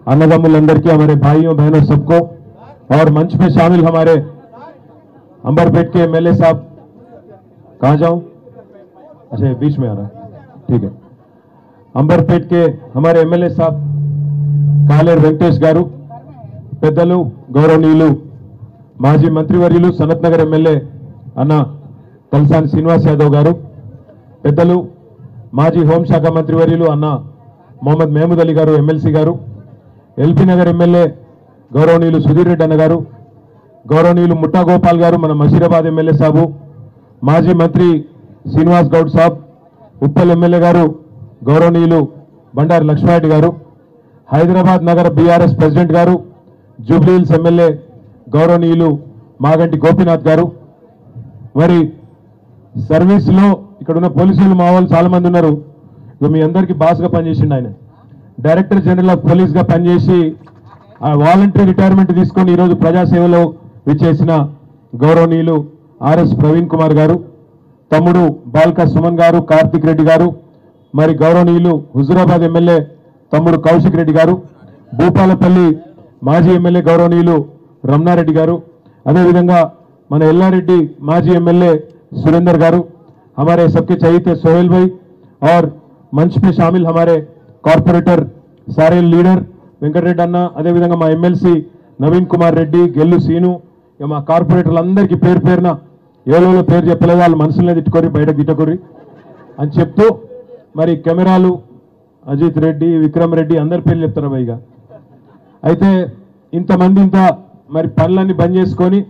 अन्नदम्मुलंदर की, हमारे भाइयों बहनों सबको, और मंच में शामिल हमारे अंबरपेट के एमएलए साहब, कहाँ जाऊं? अच्छा बीच में आ रहा है, ठीक है। अंबरपेट के हमारे एमएलए साहब कालेर वेंकटेश गारू, పెద్దలు గౌరవనీయులు మాజీ మంత్రివర్యులు సనత్ నగర్ ఎమ్మెల్యే అన్న తలసాని శ్రీనివాస్ యాదవ్ గారు, పెద్దలు మాజీ హోంశాఖ మంత్రివర్యులు అన్న మొహమ్మద్ మహమూద్ అలీ గారు ఎమ్మెల్సీ గారు, ఎల్బీ నగర్ ఎమ్మెల్యే గౌరవనీయులు సుధీర్ రెడ్డి అన్న గారు, గౌరవనీయులు ముట్టా గోపాల్ గారు మన మషీరాబాద్ ఎమ్మెల్యే సాబు, మాజీ మంత్రి శ్రీనివాస్ గౌడ్ సాబ్, ఉప్పల్ ఎమ్మెల్యే గారు గౌరవనీయులు బండారు లక్ష్మారెడ్డి గారు, హైదరాబాద్ నగర బీఆర్ఎస్ ప్రెసిడెంట్ గారు, జూబ్లీ హిల్స్ ఎమ్మెల్యే గౌరవనీయులు మాగంటి గోపీనాథ్ గారు, మరి సర్వీస్ లో ఇక్కడ ఉన్న పోలీసులు మా వాళ్ళు చాలా మంది ఉన్నారు. మీ అందరికీ బాస్ గా పనిచేసిండు ఆయన, డైరెక్టర్ జనరల్ ఆఫ్ పోలీస్ గా పనిచేసి వాలంటరీ రిటైర్మెంట్ తీసుకొని ఈరోజు ప్రజాసేవలో విచ్చేసిన గౌరవనీయులు ఆర్ఎస్ ప్రవీణ్ కుమార్ గారు, తమ్ముడు బాల్కా సుమన్ గారు, కార్తిక్ రెడ్డి గారు, మరి గౌరవనీయులు హుజూరాబాద్ ఎమ్మెల్యే తమ్ముడు కౌశిక్ రెడ్డి గారు, భూపాలపల్లి మాజీ ఎమ్మెల్యే గౌరవనీయులు రమణారెడ్డి గారు, అదేవిధంగా మన ఎల్లారెడ్డి మాజీ ఎమ్మెల్యే सुरेंद्र गारू, हमारे सबके चहीते सोहेल भाई, और मंच में शामिल हमारे कॉर्पोरेटर सारे लीडर वेंकट रेड्डी अन्ना, अदे विधंगा मा एमएलसी नवीन कुमार रेड्डी, गेल्लु सीनु, मा कॉर्पोरेटर्లు అందరికీ పేరు పేరున ఏలోలో పేరు చెప్పలేదు, వాళ్ళు మనసులనే తిట్టుకోరి బయటకు తిట్టకోరి అని చెప్తూ, మరి కెమెరాలు అజిత్ రెడ్డి, విక్రమ్ రెడ్డి అందరి పేర్లు చెప్తారు పైగా. అయితే ఇంతమంది ఇంత మరి పనులన్నీ బంద్ చేసుకొని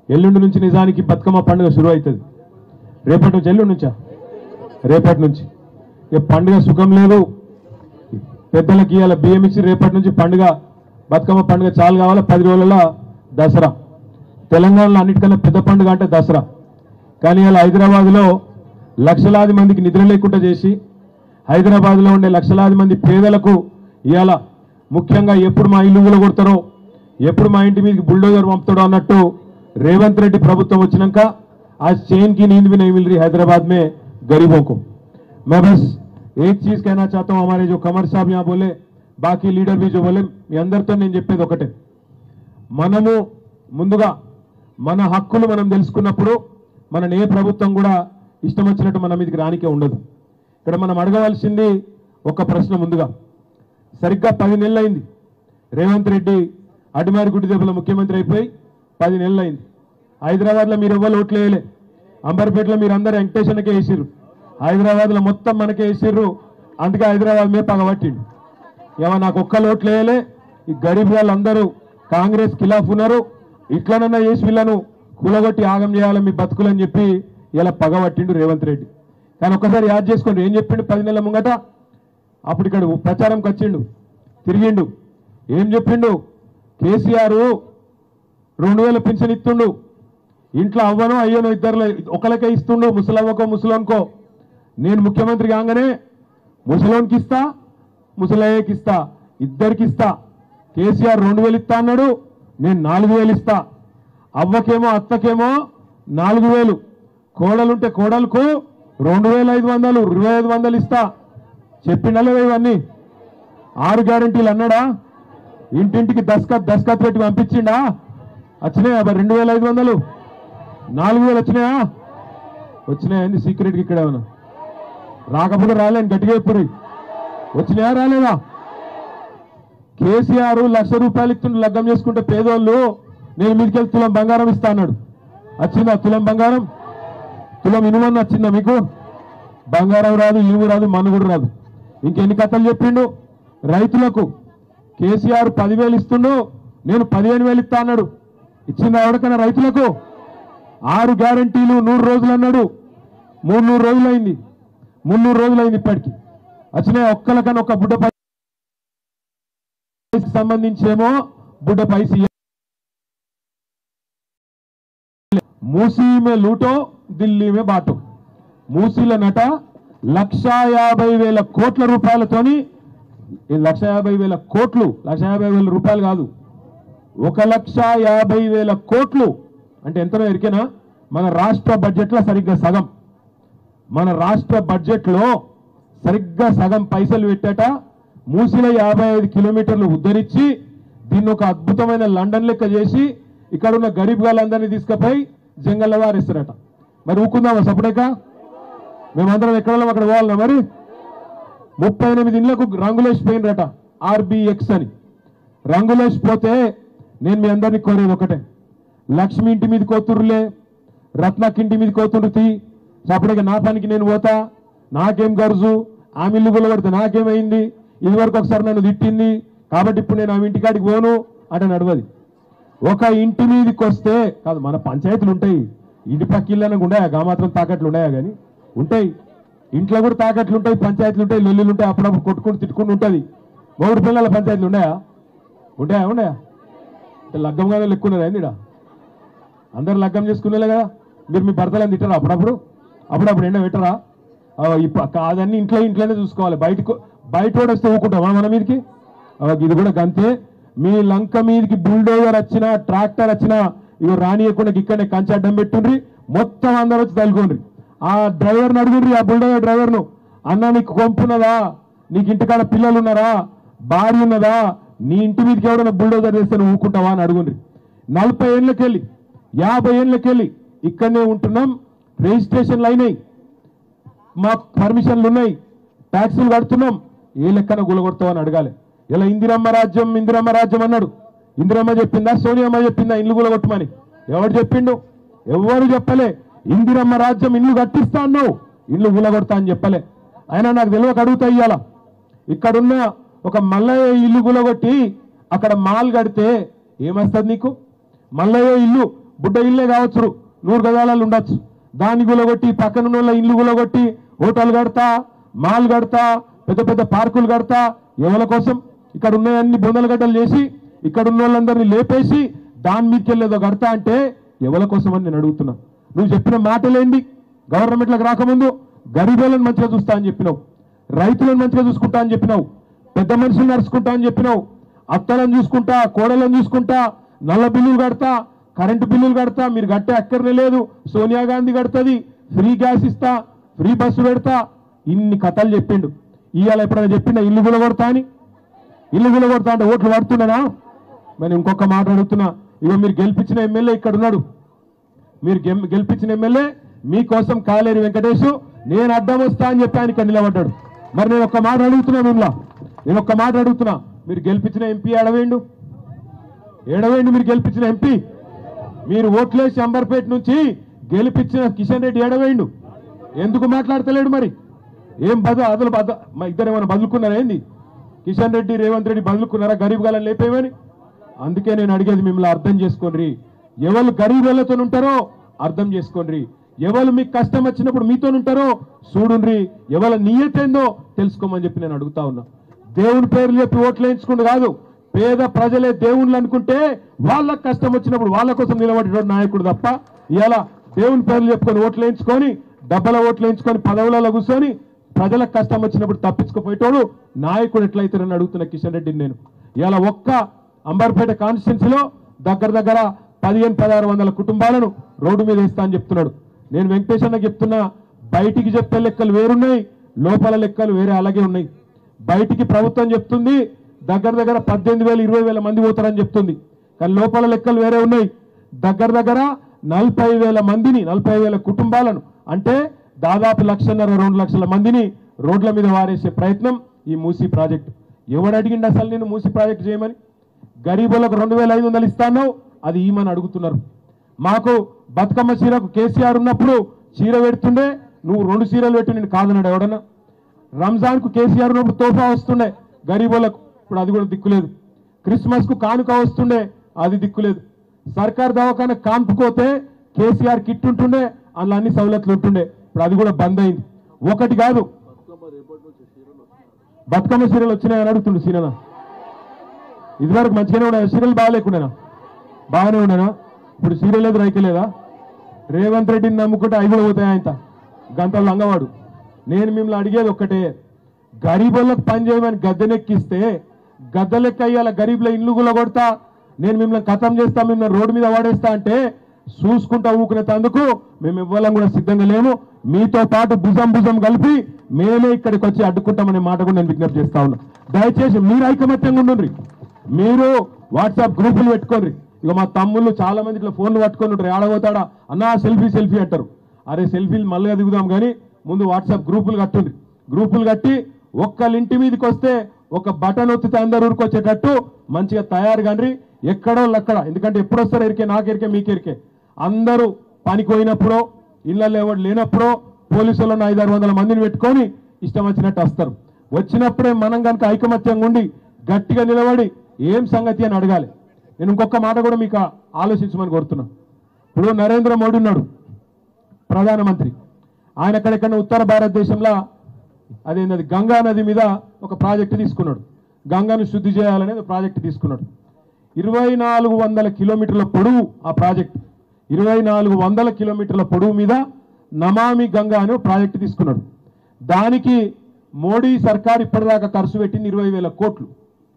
ఎల్లుండి నుంచి నిజానికి బతుకమ్మ పండుగ షురు అవుతుంది. రేపటి నుంచి, ఎల్లుండి నుంచా? రేపటి నుంచి. ఇక పండుగ సుఖం లేదు, పెద్దలకి ఇవాళ బియ్యం ఇచ్చి రేపటి నుంచి పండుగ, బతుకమ్మ పండుగ చాలు కావాలి. 10 రోజుల దసరా, తెలంగాణలో అన్నిటికన్నా పెద్ద పండుగ అంటే దసరా. కానీ ఇలా హైదరాబాద్లో లక్షలాది మందికి నిద్ర లేకుండా చేసి, హైదరాబాద్లో ఉండే లక్షలాది మంది పేదలకు ఇవాళ ముఖ్యంగా ఎప్పుడు మా ఇల్లు కూలగొడతారో, ఎప్పుడు మా ఇంటి మీదకి బుల్డోజర్ పంపుతాడో అన్నట్టు रेवंत रेड्डी प्रभुत्व వచ్చినాక आज चैन की नींद भी नहीं मिल रही हैदराबाद में गरीबों को। मैं बस एक चीज कहना चाहता हूं, हमारे जो कमर साहब यहां बोले, बाकी लीडर भी जो बोले, మీ అందరితో నేను చెప్పేది ఒకటే, మనము ముందుగా మన హక్కులు మనం తెలుసుకున్నప్పుడు మన ఏ ప్రభుత్వం కూడా ఇష్టం వచ్చినట్టు మన మీదకి రానికే ఉండదు. ఇక్కడ మనం అడగవలసింది ఒక ప్రశ్న ముందుగా, సరిగ్గా 10 నెలలు అయింది రేవంత్ రెడ్డి అడిమారి గుడి దెబ్బల ముఖ్యమంత్రి అయిపోయి 10 నెలలు అయింది. హైదరాబాద్లో మీరు ఎవ్వరు ఓట్లు వేయలే, అంబర్పేటలో మీరు అందరూ వెంకటేశ్వరకే వేసిర్రు, హైదరాబాద్లో మొత్తం మనకే వేసిర్రు. అందుకే హైదరాబాద్ మీద పగబట్టిండు. ఏమో నాకు ఒక్కరు ఓట్లు వేయలే, ఈ గరీబ్ వాళ్ళందరూ కాంగ్రెస్ ఖిలాఫ్ ఉన్నారు, ఇట్లనన్నా చేసి వీళ్ళను కూలగొట్టి ఆగం చేయాలి మీ బతుకులని చెప్పి ఇలా పగబట్టిండు రేవంత్ రెడ్డి. కానీ ఒక్కసారి యాద్ చేసుకోండి, ఏం చెప్పిండు 10 నెలల ముంగట? అప్పుడు ఇక్కడ ప్రచారంకి వచ్చిండు, తిరిగిండు, ఏం చెప్పిండు? కేసీఆర్ 2000 పింఛన్ ఇస్తుండు, ఇంట్లో అవ్వనో అయ్యనో ఇద్దరు ఒకరికే ఇస్తుండు, ముసలవ్వకో ముసలోన్కో. నేను ముఖ్యమంత్రి కాగానే ముసలోన్కి ఇస్తా, ముసలయ్యకి ఇస్తా, ఇద్దరికి ఇస్తా. కేసీఆర్ 2000 ఇస్తా అన్నాడు, నేను 4000 ఇస్తా. అవ్వకేమో అత్తకేమో 4000, కోడలుంటే కోడలకు 2500, 2500 ఇస్తా. చెప్పిండా లేదా ఇవన్నీ? 6 గ్యారంటీలు అన్నాడా? ఇంటింటికి దస్కత్ పెట్టి పంపించిండా? వచ్చినాయా 2500, 4000 వచ్చినాయా? వచ్చినాయండి సీక్రెట్కి ఇక్కడ ఏమన్నా రాకపోతే రాలేని గట్టిగా ఇప్పుడు వచ్చినాయా రాలేదా? కేసీఆర్ 1,00,000 రూపాయలు ఇస్తుండే లగ్గం చేసుకుంటే పేదోళ్ళు, నేను మీదకెళ్ళి తులం బంగారం ఇస్తా అన్నాడు. వచ్చిందా తులం బంగారం? తులం ఇనుమని వచ్చిందా మీకు? బంగారం రాదు, ఇనుము రాదు, మన్ను కూడా రాదు. ఇంకెన్ని కథలు చెప్పిండు? రైతులకు కేసీఆర్ 10,000 ఇస్తుండు, నేను 15,000 ఇస్తా అన్నాడు. ఇచ్చింది ఎవరికైనా రైతులకు? 6 గ్యారంటీలు 100 రోజులు అన్నాడు, 300 రోజులు అయింది, 300 రోజులు అయింది ఇప్పటికి. వచ్చినాయి ఒక్కలకన్నా ఒక బుడ్డ పై సంబంధించేమో బుడ్డ పైసి. మూసీ మే లూటో ఢిల్లీ మే బాటో. మూసీల నట 1,50,000 కోట్ల రూపాయలతోని, 1,50,000 కోట్లు, 1,50,000 రూపాయలు కాదు, 1,50,000 కోట్లు అంటే ఎంతనో ఎరికేనా? మన రాష్ట్ర బడ్జెట్లో సరిగ్గా సగం, మన రాష్ట్ర బడ్జెట్లో సరిగ్గా సగం పైసలు పెట్టేట మూసిలో 55 కిలోమీటర్లు ఉద్ధరించి దీన్ని ఒక అద్భుతమైన లండన్ లెక్క చేసి ఇక్కడ ఉన్న గరీబ్ గాళ్ళందరినీ తీసుకుపోయి జంగల్లో వారిస్తారట. మరి ఊకుందామా సపరేక? మేమందరం ఎక్కడ అక్కడ పోవాలన్నా? మరి 38 ఇండ్లకు రంగులేసిపోయినరట, ఆర్బిఎక్స్ అని. రంగులేసిపోతే నేను మీ అందరినీ కోరేది ఒకటే, లక్ష్మి ఇంటి మీద కోతురులే, రత్నకి ఇంటి మీద కోతురుతి, సపరేక నా పనికి నేను పోతా, నాకేం గరుజు, ఆమె ఇల్లు గుల్లబడితే నాకేమైంది, ఇదివరకు ఒకసారి నన్ను తిట్టింది కాబట్టి ఇప్పుడు నేను ఆమె ఇంటికాడికి పోను అంటే నడవది. ఒక ఇంటి మీదకి వస్తే కాదు, మన పంచాయతీలు ఉంటాయి, ఇంటి పక్క ఇళ్ళనకు ఉన్నాయా? గా మాత్రం తాకట్లు ఉన్నాయా? కానీ ఉంటాయి, ఇంట్లో కూడా తాకట్లు ఉంటాయి, పంచాయతీలు ఉంటాయి, లొల్లులు ఉంటాయి, అప్పుడప్పుడు కొట్టుకుంటూ తిట్టుకుంటూ ఉంటుంది. 3 పిల్లల పంచాయతీలు ఉన్నాయా? ఉంటాయా? ఉన్నాయా? లగ్గంగానే లెక్కున్నారా? ఏందిడా అందరు లగ్గం చేసుకునేలే కదా. మీరు మీ భర్తలను తిట్టరా? అప్పుడప్పుడు ఎండ పెట్టరా? అదన్నీ ఇంట్లోనే చూసుకోవాలి. బయట వస్తే ఊకుంటామా మన మీదకి? ఇది కూడా గంతే. మీ లంక మీదకి బుల్డోజర్ వచ్చినా, ట్రాక్టర్ వచ్చినా ఇవి రానియకుండా ఇక్కడనే కంచె అడ్డం పెట్టుండ్రి, మొత్తం అందరూ వచ్చి తలుకోండి. ఆ డ్రైవర్ని అడుగుండ్రి, ఆ బుల్డోజర్ డ్రైవర్ను, అన్న నీకు కొంపున్నదా? నీకు ఇంటికాడ పిల్లలు ఉన్నారా? భార్య ఉన్నదా? నీ ఇంటి మీదకి ఎవడన్నా బుల్డోజర్ చేస్తే నువ్వు ఊకుంటావా అని అడుగుండ్రి. 40 ఏళ్ళకెళ్ళి 50 ఏళ్ళకెళ్ళి ఇక్కడనే ఉంటున్నాం, రిజిస్ట్రేషన్లు అయినాయి, మాకు పర్మిషన్లు ఉన్నాయి, ట్యాక్సులు కడుతున్నాం, ఏ లెక్కన గులగొడతామని అడగాలి. ఇలా ఇందిరమ్మ రాజ్యం అన్నాడు. ఇందిరమ్మ చెప్పిందా? సోనియమ్మ చెప్పిందా ఇల్లు గులగొట్టమని? ఎవరు చెప్పిండు? ఎవరు చెప్పలే. ఇందిరమ్మ రాజ్యం ఇల్లు కట్టిస్తా అన్నావు, ఇల్లు గులగొడతా అని చెప్పలే. అయినా నాకు తెలియక అడుగుతా, ఇయ్యాల ఇక్కడున్న ఒక మల్లయ్య ఇల్లు గులగొట్టి అక్కడ మాల్ కడితే ఏమొస్తుంది నీకు? మల్లయ్య ఇల్లు బుడ్డ ఇల్లే కావచ్చు, 100 గజాలలో ఉండొచ్చు, దాన్ని గులగొట్టి పక్కన వాళ్ళ ఇల్లు గులగొట్టి హోటల్ కడతా, మాల్ కడతా, పెద్ద పెద్ద పార్కులు కడతా, ఎవరి కోసం? ఇక్కడ ఉన్నాయన్ని బొందల గడ్డలు చేసి ఇక్కడ ఉన్న వాళ్ళందరినీ లేపేసి దాని మీదకి వెళ్ళేదో కడతా అంటే ఎవరి కోసం అని నేను అడుగుతున్నా. నువ్వు చెప్పిన మాటలేండి? గవర్నమెంట్లకు రాకముందు గరీబులను మంచిగా చూస్తా అని చెప్పినావు, రైతులను మంచిగా చూసుకుంటా అని చెప్పినావు, పెద్ద మనుషులు నడుచుకుంటా అని చెప్పినావు, అత్తలను చూసుకుంటా, కోడలను చూసుకుంటా, నల్ల బిల్లులు కడతా, కరెంటు బిల్లులు కడతా, మీరు కట్టే అక్కర్నే లేదు, సోనియా గాంధీ కడుతుంది, ఫ్రీ గ్యాస్ ఇస్తా, ఫ్రీ బస్సు పెడతా, ఇన్ని కథలు చెప్పిండు. ఇవాళ ఎప్పుడైనా చెప్పిండా ఇల్లు గులగొడతా అని? ఇల్లు గులగొడతా అంటే ఓట్లు పడుతున్నానా? మరి ఇంకొక మాట అడుగుతున్నా, ఇక మీరు గెలిపించిన ఎమ్మెల్యే ఇక్కడ ఉన్నాడు, మీరు గెలిపించిన ఎమ్మెల్యే మీకోసం కాలేరు వెంకటేష్ నేను అడ్డం వస్తా అని చెప్పి ఆయన ఇక్కడ నిలబడ్డాడు. మరి నేను ఒక్క మాట అడుగుతున్నా, నేను ఒక్క మాట అడుగుతున్నా, మీరు గెలిపించిన ఎంపీ ఏడవేండు? మీరు గెలిపించిన ఎంపీ, మీరు ఓట్లేసి అంబర్పేట నుంచి గెలిపించిన కిషన్ రెడ్డి ఏడవేండు? ఎందుకు మాట్లాడతలేడు? మరి ఏం ఇద్దరేమైనా బదులుకున్నారా ఏంది? కిషన్ రెడ్డి, రేవంత్ రెడ్డి బదులుకున్నారా గరీబ్ గాలను లేపేమని? అందుకే నేను అడిగేది మిమ్మల్ని అర్థం చేసుకోండి. ఎవరు గరీబులతో ఉంటారో అర్థం చేసుకోండి, ఎవరు మీకు కష్టం వచ్చినప్పుడు మీతో ఉంటారో చూడుండ్రి, ఎవరి నియతేందో తెలుసుకోమని చెప్పి నేను అడుగుతా ఉన్నా. దేవుని పేర్లు చెప్పి ఓట్లు వేయించుకుంటూ కాదు, పేద ప్రజలే దేవుళ్ళు అనుకుంటే వాళ్ళకి కష్టం వచ్చినప్పుడు వాళ్ళ కోసం నిలబడేటోడు నాయకుడు తప్ప, ఇలా దేవుని పేర్లు చెప్పుకొని ఓట్లు వేయించుకొని డబ్బల ఓట్లు వేయించుకొని పదవులలో కూర్చొని ప్రజలకు కష్టం వచ్చినప్పుడు తప్పించుకుపోయేటోడు నాయకుడు ఎట్లయితారని అడుగుతున్న కిషన్ రెడ్డిని నేను. ఇలా ఒక్క అంబర్పేట కాన్స్టిట్యున్సీలో దగ్గర 1500-1600 కుటుంబాలను రోడ్డు మీద వేస్తా అని చెప్తున్నాడు. నేను వెంకటేష్ అన్న చెప్తున్నా, బయటికి చెప్పే లెక్కలు వేరున్నాయి, లోపల లెక్కలు వేరే అలాగే ఉన్నాయి. బయటికి ప్రభుత్వం చెప్తుంది దగ్గర 18,000-20,000 మంది పోతారని చెప్తుంది, కానీ లోపల లెక్కలు వేరే ఉన్నాయి. దగ్గర 40,000 మందిని, 40,000 కుటుంబాలను, అంటే దాదాపు 1,50,000-2 లక్షల మందిని రోడ్ల మీద వారేసే ప్రయత్నం ఈ మూసీ ప్రాజెక్టు. ఎవడు అడిగిండి అసలు నేను మూసీ ప్రాజెక్టు చేయమని? గరీబులకు 2,500 ఇస్తాను, అది ఈమని అడుగుతున్నారు. మాకు బతుకమ్మ చీరకు కేసీఆర్ ఉన్నప్పుడు చీర పెడుతుండే, నువ్వు 2 చీరలు పెట్టి నేను కాదన్నాడు ఎవడన్నా? రంజాన్కు కేసీఆర్ ఉన్నప్పుడు తోఫా వస్తుండే గరీబులకు, ఇప్పుడు అది కూడా దిక్కులేదు. క్రిస్మస్కు కానుక వస్తుండే, అది దిక్కులేదు. సర్కార్ దవాఖాన కాన్పుకోతే కేసీఆర్ కిట్ ఉంటుండే, అందులో అన్ని సౌలతులు ఉంటుండే, ఇప్పుడు అది కూడా బంద్ అయింది. ఒకటి కాదు, బతుకమ్మ చీరలు వచ్చినాయని అడుగుతుండు సీనన్న. ఇదివరకు మంచిగానే ఉన్నాయి చీరలు, బాగాలేకుండానా? బాగానే ఉన్నానా? ఇప్పుడు చీర లేదు, రైతు లేదా? రేవంత్ రెడ్డిని నమ్ముకుంటే అవి కూడా పోతాయి ఆయన గంటలు లంగవాడు. నేను మిమ్మల్ని అడిగేది ఒక్కటే, గరీబులకు పని చేయమని గద్దెనెక్కిస్తే గద్దెలెక్క అయ్యాల గరీబుల ఇల్లు గుల కొడతా, నేను మిమ్మల్ని ఖతం చేస్తా, మిమ్మల్ని రోడ్డు మీద వాడేస్తా అంటే చూసుకుంటా ఊకునేందుకు మేము ఇవ్వాలం కూడా సిద్ధంగా లేము. మీతో పాటు భుజం భుజం కలిపి మేమే ఇక్కడికి వచ్చి అడ్డుకుంటామనే మాట కూడా నేను విజ్ఞప్తి చేస్తా ఉన్నా. దయచేసి మీరు ఐకమత్యంగా ఉండండి. మీరు వాట్సాప్ గ్రూపులు పెట్టుకోండి. ఇక మా తమ్ముళ్ళు చాలా మంది ఇట్లా ఫోన్లు పట్టుకొని ఉంటారు, ఆడబోతాడా అన్నా సెల్ఫీ సెల్ఫీ అంటారు. అరే సెల్ఫీలు మళ్ళీ దిగుదాం కానీ ముందు వాట్సాప్ గ్రూపులు కట్టుండి. గ్రూపులు కట్టి ఒక్కళ్ళింటి మీదకి వస్తే ఒక బటన్ ఒత్తితే అందరు ఊరుకొచ్చేటట్టు మంచిగా తయారు కానీ ఎక్కడో అక్కడ. ఎందుకంటే ఎప్పుడు వస్తారో ఎరికే, నాకెరికే మీకెరికే. అందరూ పనికి పోయినప్పుడో ఇళ్ళల్లో ఎవరు లేనప్పుడో పోలీసులను 500-600 మందిని పెట్టుకొని ఇష్టం వచ్చినట్టు వస్తారు. వచ్చినప్పుడే మనం కనుక ఐకమత్యంగా ఉండి గట్టిగా నిలబడి ఏం సంగతి అని అడగాలి. నేను ఇంకొక మాట కూడా మీకు ఆలోచించమని కోరుతున్నా. ఇప్పుడు నరేంద్ర మోడీ ఉన్నాడు ప్రధానమంత్రి. ఆయన ఎక్కడెక్కడ ఉత్తర భారతదేశంలో అదేంటది గంగా నది మీద ఒక ప్రాజెక్టు తీసుకున్నాడు. గంగాను శుద్ధి చేయాలనేది ప్రాజెక్టు తీసుకున్నాడు. 2400 కిలోమీటర్ల పొడవు ఆ ప్రాజెక్టు. 2400 కిలోమీటర్ల పొడవు మీద నమామి గంగా అనే ప్రాజెక్టు తీసుకున్నాడు. దానికి మోడీ సర్కార్ ఇప్పటిదాకా ఖర్చు పెట్టింది 20,000 కోట్లు.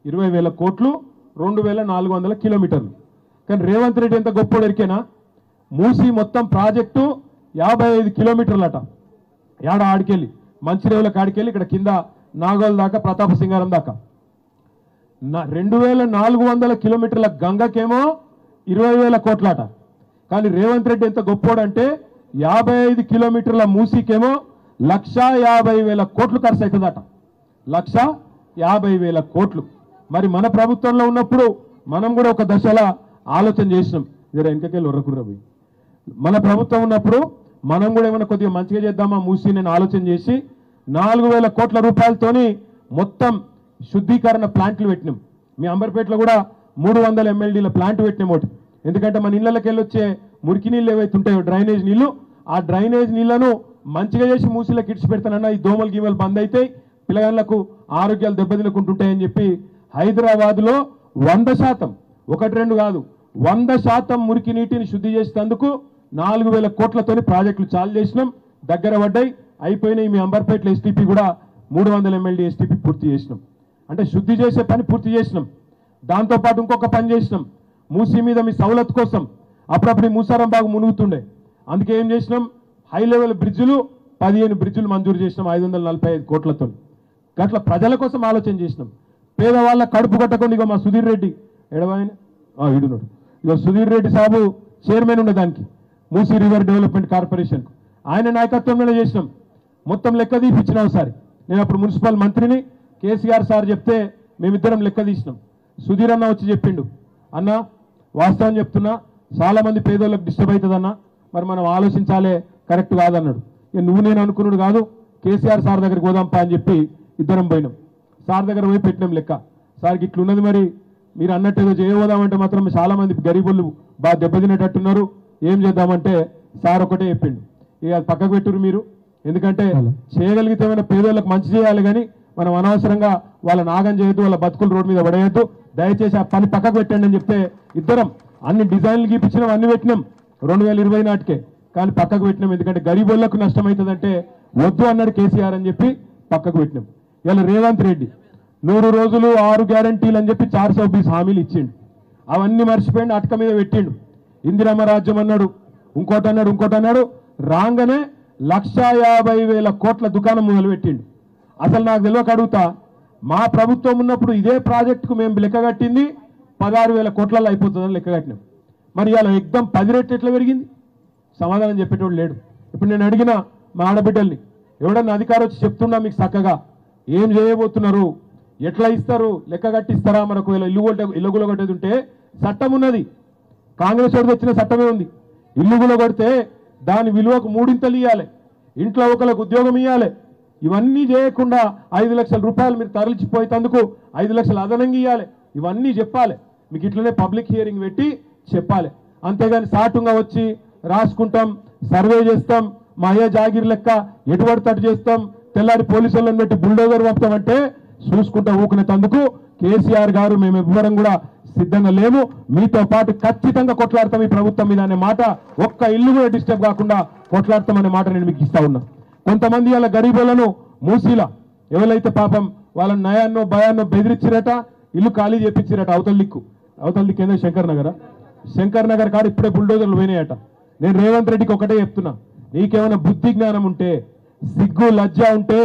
20,000 కోట్లు 2400 కిలోమీటర్లు. కానీ రేవంత్ రెడ్డి ఎంత గొప్ప ఎరికేనా, మూసి మొత్తం ప్రాజెక్టు 55 కిలోమీటర్లట. ఏడ ఆడికెళ్ళి మంచిరేవుల కాడికెళ్ళి ఇక్కడ కింద నాగోల్ దాకా ప్రతాప సింగారం దాకా 2400 కిలోమీటర్ల గంగకేమో 20,000 కోట్లట. కానీ రేవంత్ రెడ్డి ఎంత గొప్పోడంటే 55 కిలోమీటర్ల మూసీకేమో 1,50,000 కోట్లు ఖర్చు అవుతుందట. 1,50,000 కోట్లు. మరి మన ప్రభుత్వంలో ఉన్నప్పుడు మనం కూడా ఒక దశలా ఆలోచన చేసినాం. జర వెనకకెళ్ళి ఉర్రకుర్ర పోయి మన ప్రభుత్వం ఉన్నప్పుడు మనం కూడా ఏమైనా కొద్దిగా మంచిగా చేద్దామా మూసి నేను ఆలోచన చేసి 4,000 కోట్ల రూపాయలతోని మొత్తం శుద్ధీకరణ ప్లాంట్లు పెట్టినాం. మీ అంబర్పేటలో కూడా 300 MLDల ప్లాంట్ పెట్టినాం ఒకటి. ఎందుకంటే మన ఇళ్లకి వెళ్ళి వచ్చే మురికి నీళ్ళు ఏవైతే ఉంటాయో డ్రైనేజ్ నీళ్లు, ఆ డ్రైనేజ్ నీళ్లను మంచిగా చేసి మూసిలోకి ఇడిచి పెడతానన్నా ఈ దోమలు గీమలు బంద్ అవుతాయి, పిల్లగాళ్ళకు ఆరోగ్యాలు దెబ్బతినకుంటుంటాయని చెప్పి హైదరాబాద్లో 100%, 1-2 కాదు 100% మురికి నీటిని శుద్ధి చేసేందుకు 4,000 కోట్లతోని ప్రాజెక్టులు చాలు చేసినాం. దగ్గర పడ్డాయి, అయిపోయినాయి. మీ అంబర్పేటలో ఎస్టీపీ కూడా 300 MLD ఎస్టీపీ పూర్తి చేసినాం. అంటే శుద్ధి చేసే పని పూర్తి చేసినాం. దాంతోపాటు ఇంకొక పని చేసినాం. మూసీ మీద మీ సౌలత్ కోసం అప్పుడప్పుడు మూసారం బాగా మునుగుతుండే, అందుకే ఏం చేసినాం, హై లెవెల్ బ్రిడ్జులు 15 బ్రిడ్జులు మంజూరు చేసినాం 545 కోట్లతో. గట్ల ప్రజల కోసం ఆలోచన చేసినాం. పేదవాళ్ళ కడుపు కట్టకుండా ఇక మా సుధీర్ రెడ్డి ఎడవాయన ఇడున్నాడు, ఇక సుధీర్ రెడ్డి సాబు చైర్మన్ ఉండే దానికి మూసీ రివర్ డెవలప్మెంట్ కార్పొరేషన్కు ఆయన నాయకత్వంలోనే చేసినాం. మొత్తం లెక్క తీపిచ్చినాం. ఒకసారి నేను అప్పుడు మున్సిపల్ మంత్రిని, కేసీఆర్ సార్ చెప్తే మేమిద్దరం లెక్క తీసినాం. సుధీర్ అన్న వచ్చి చెప్పిండు, అన్న వాస్తవం చెప్తున్నా చాలా మంది పేదోళ్ళకి డిస్టర్బ్ అవుతుందన్నా, మరి మనం ఆలోచించాలే, కరెక్ట్ కాదన్నాడు. ఇక నువ్వు నేను అనుకున్నాడు కాదు, కేసీఆర్ సార్ దగ్గరికి పోదాంపా అని చెప్పి ఇద్దరం పోయినాం. సార్ దగ్గర పోయి పెట్టినాం లెక్క. సార్కి ఇట్లున్నది, మరి మీరు అన్నట్టు ఏదో చేయబోదామంటే మాత్రం చాలా మంది గరీబులు బాగా దెబ్బతినేటట్టున్నారు, ఏం చేద్దామంటే సార్ ఒకటే చెప్పిండు, ఇక అది పక్కకు పెట్టురు మీరు, ఎందుకంటే చేయగలిగితే ఏమైనా పేదోళ్ళకి మంచి చేయాలి కానీ మనం అనవసరంగా వాళ్ళ నాగం చేయొద్దు, వాళ్ళ బతుకులు రోడ్డు మీద పడేయద్దు, దయచేసి ఆ పని పక్కకు పెట్టండి అని చెప్తే ఇద్దరం అన్ని డిజైన్లు గీపించినాం, అన్ని పెట్టినాం 2020 నాటికే. కానీ పక్కకు పెట్టినాం, ఎందుకంటే గరీబోళ్లకు నష్టం అవుతుందంటే వద్దు అన్నాడు కేసీఆర్ అని చెప్పి పక్కకు పెట్టినాం. ఇలా రేవంత్ రెడ్డి 100 రోజులు 6 గ్యారంటీలు అని చెప్పి 420 హామీలు ఇచ్చిండు. అవన్నీ మర్చిపోయిండు, అటక మీద పెట్టిండు. ఇందిరమ్మ రాజ్యం అన్నాడు, ఇంకోటి అన్నాడు. రాగానే 1,50,000 కోట్ల దుకాణం మొదలు పెట్టిండు. అసలు నాకు తెలియక అడుగుతా, మా ప్రభుత్వం ఉన్నప్పుడు ఇదే ప్రాజెక్టుకు మేము లెక్క కట్టింది 16,000 కోట్లలో అయిపోతుందని లెక్క కట్టినాం. మరి ఇలా ఎగ్దం 10 రెట్లు ఎట్లా పెరిగింది? సమాధానం చెప్పేటోడు లేడు. ఇప్పుడు నేను అడిగిన మా ఆడబిడ్డల్ని, ఎవడన్నా అధికారం వచ్చి చెప్తున్నా మీకు చక్కగా ఏం చేయబోతున్నారు, ఎట్లా ఇస్తారు, లెక్క కట్టిస్తారా, మనకు ఇల్లుగులో కొట్టేది ఉంటే చట్టం ఉన్నది, కాంగ్రెస్ వాడికి వచ్చిన చట్టమే ఉంది. ఇల్లుగులో కొడితే దాని విలువకు 3 ఇంతలు ఇవ్వాలి, ఇంట్లో ఒకరికి ఉద్యోగం ఇవ్వాలి. ఇవన్నీ చేయకుండా 5 లక్షల రూపాయలు మీరు తరలిచిపోయేందుకు 5 లక్షలు అదనంగా ఇవ్వాలి. ఇవన్నీ చెప్పాలి మీకు, ఇట్లనే పబ్లిక్ హియరింగ్ పెట్టి చెప్పాలి. అంతేగాని సాటుగా వచ్చి రాసుకుంటాం, సర్వే చేస్తాం, మా అయ్య జాగిర్ లెక్క ఎటువంటి తట్టు చేస్తాం, తెల్లారి పోలీసులను పెట్టి బుల్డోజర్ పంపుతామంటే చూసుకుంటా ఊకునేందుకు కేసీఆర్ గారు మేము ఎవ్వరం కూడా సిద్ధంగా లేము. మీతో పాటు ఖచ్చితంగా కొట్లాడతాం ఈ ప్రభుత్వం మీద అనే మాట, ఒక్క ఇల్లు కూడా డిస్టర్బ్ కాకుండా కొట్లాడతామనే మాట నేను మీకు ఇస్తా ఉన్నా. కొంతమంది వాళ్ళ గరీబులను మూసీలా ఎవరైతే పాపం వాళ్ళని నయాన్నో భయాన్నో బెదిరించిరట, ఇల్లు ఖాళీ చేపించిరట. అవతల దిక్కు ఏదో శంకర్ నగర శంకర్ నగర్ కాడ ఇప్పుడే బుల్డోజర్లు పోయినాయట. నేను రేవంత్ రెడ్డికి ఒకటే చెప్తున్నా, నీకేమైనా బుద్ధి జ్ఞానం ఉంటే, సిగ్గు లజ్జ ఉంటే,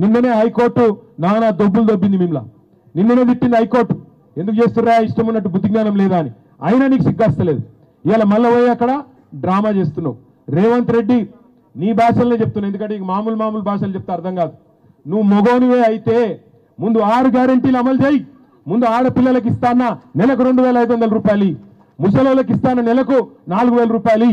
నిన్ననే హైకోర్టు నానా దొబ్బులు దొబ్బింది మిమ్మల్ని. నిన్ననే తిట్టింది హైకోర్టు, ఎందుకు చేస్తున్నా ఇష్టం ఉన్నట్టు బుద్ధి జ్ఞానం లేదా అని. అయినా నీకు సిగ్గస్తలేదు. ఇవాళ మళ్ళీ పోయి అక్కడ డ్రామా చేస్తున్నావు. రేవంత్ రెడ్డి నీ భాషలనే చెప్తున్నావు, ఎందుకంటే ఇక మామూలు భాషలు చెప్తే అర్థం కాదు. నువ్వు మొగోనివే అయితే ముందు 6 గ్యారెంటీలు అమలు చేయి. ముందు ఆడపిల్లలకి ఇస్తానా నెలకు 2,500 రూపాయలు, ముసలోళ్ళకి ఇస్తానా నెలకు 4,000 రూపాయలు.